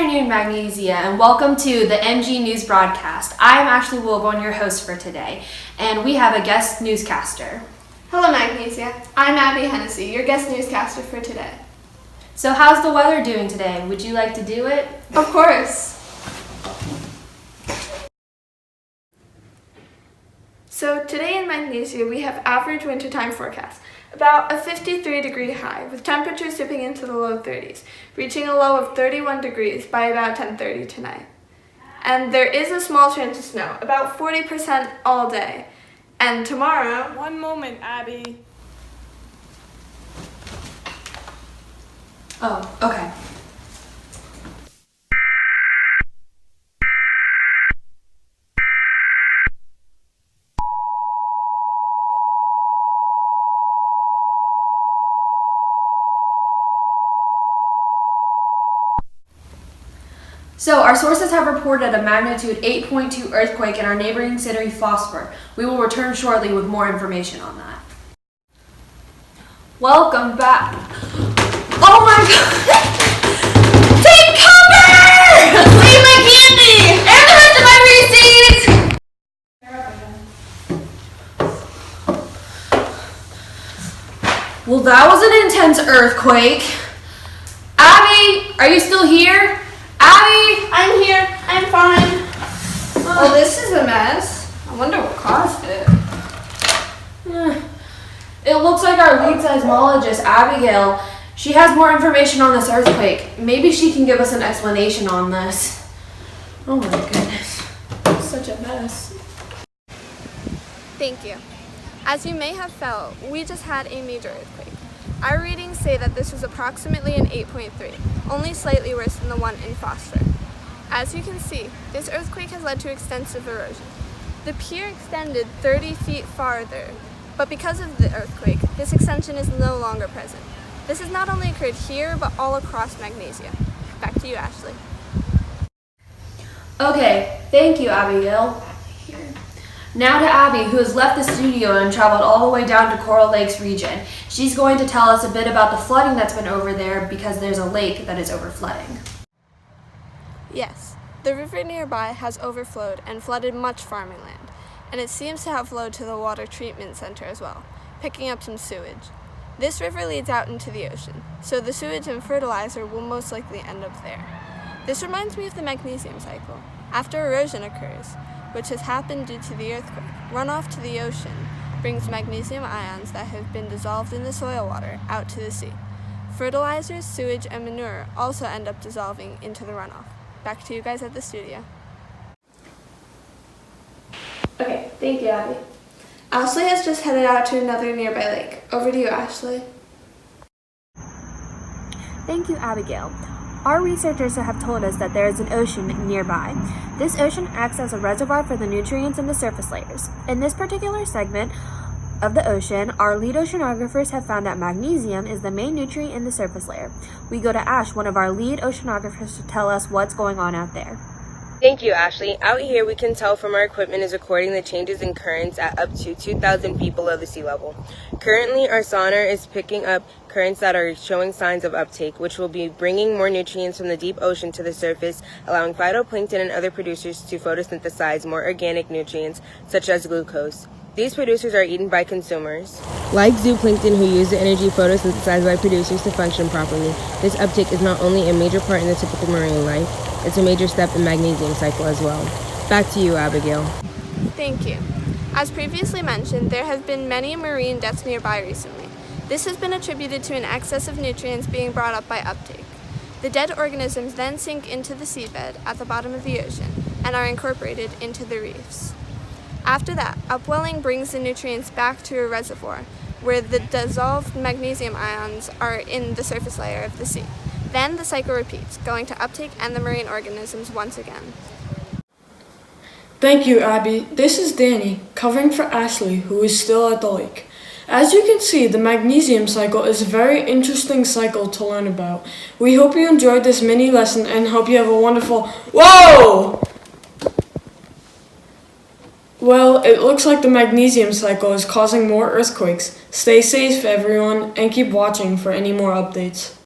afternoon, Magnesia, and welcome to the MG News broadcast. I'm Ashley Wilborn, your host for today, and we have a guest newscaster. Hello, Magnesia. I'm Abby Hennessy, your guest newscaster for today. So how's the weather doing today? Would you like to do it? Of course. So today in Magnesia, we have average wintertime forecast. About a 53-degree high, with temperatures dipping into the low 30s, reaching a low of 31 degrees by about 10:30 tonight. And there is a small chance of snow, about 40% all day. And tomorrow... One moment, Abby. Oh, okay. So, our sources have reported a magnitude 8.2 earthquake in our neighboring city, Phosphor. We will return shortly with more information on that. Welcome back. Oh my god! Take cover! Save my candy! And the rest of my receipts! Well, that was an intense earthquake. Abby, are you still here? Abby! I'm here. I'm fine. Oh, this is a mess. I wonder what caused it. It looks like our lead seismologist, Abigail, she has more information on this earthquake. Maybe she can give us an explanation on this. Oh my goodness. Such a mess. Thank you. As you may have felt, we just had a major earthquake. Our readings say that this was approximately an 8.3, only slightly worse than the one in Phosphor. As you can see, this earthquake has led to extensive erosion. The pier extended 30 feet farther, but because of the earthquake, this extension is no longer present. This has not only occurred here, but all across Magnesia. Back to you, Ashley. Okay, thank you, Abigail. Now to Abby, who has left the studio and traveled all the way down to Coral Lakes region. She's going to tell us a bit about the flooding that's been over there because there's a lake that is overflooding. Yes, the river nearby has overflowed and flooded much farming land, and it seems to have flowed to the water treatment center as well, picking up some sewage. This river leads out into the ocean, so the sewage and fertilizer will most likely end up there. This reminds me of the magnesium cycle. After erosion occurs, which has happened due to the earthquake, runoff to the ocean brings magnesium ions that have been dissolved in the soil water out to the sea. Fertilizers, sewage, and manure also end up dissolving into the runoff. Back to you guys at the studio. Okay, thank you, Abby. Ashley has just headed out to another nearby lake. Over to you, Ashley. Thank you, Abigail. Our researchers have told us that there is an ocean nearby. This ocean acts as a reservoir for the nutrients in the surface layers. In this particular segment of the ocean, our lead oceanographers have found that magnesium is the main nutrient in the surface layer. We go to Ash, one of our lead oceanographers, to tell us what's going on out there. Thank you, Ashley. Out here, we can tell from our equipment is recording the changes in currents at up to 2,000 feet below the sea level. Currently, our sonar is picking up currents that are showing signs of uptake, which will be bringing more nutrients from the deep ocean to the surface, allowing phytoplankton and other producers to photosynthesize more organic nutrients, such as glucose. These producers are eaten by consumers, like zooplankton, who use the energy photosynthesized by producers to function properly. This uptake is not only a major part in the typical marine life, it's a major step in magnesium cycle as well. Back to you, Abigail. Thank you. As previously mentioned, there have been many marine deaths nearby recently. This has been attributed to an excess of nutrients being brought up by uptake. The dead organisms then sink into the seabed at the bottom of the ocean and are incorporated into the reefs. After that, upwelling brings the nutrients back to a reservoir where the dissolved magnesium ions are in the surface layer of the sea. Then the cycle repeats, going to uptake and the marine organisms once again. Thank you, Abby. This is Danny, covering for Ashley, who is still at the lake. As you can see, the magnesium cycle is a very interesting cycle to learn about. We hope you enjoyed this mini lesson and hope you have a wonderful... Whoa! Well, it looks like the magnesium cycle is causing more earthquakes. Stay safe, everyone, and keep watching for any more updates.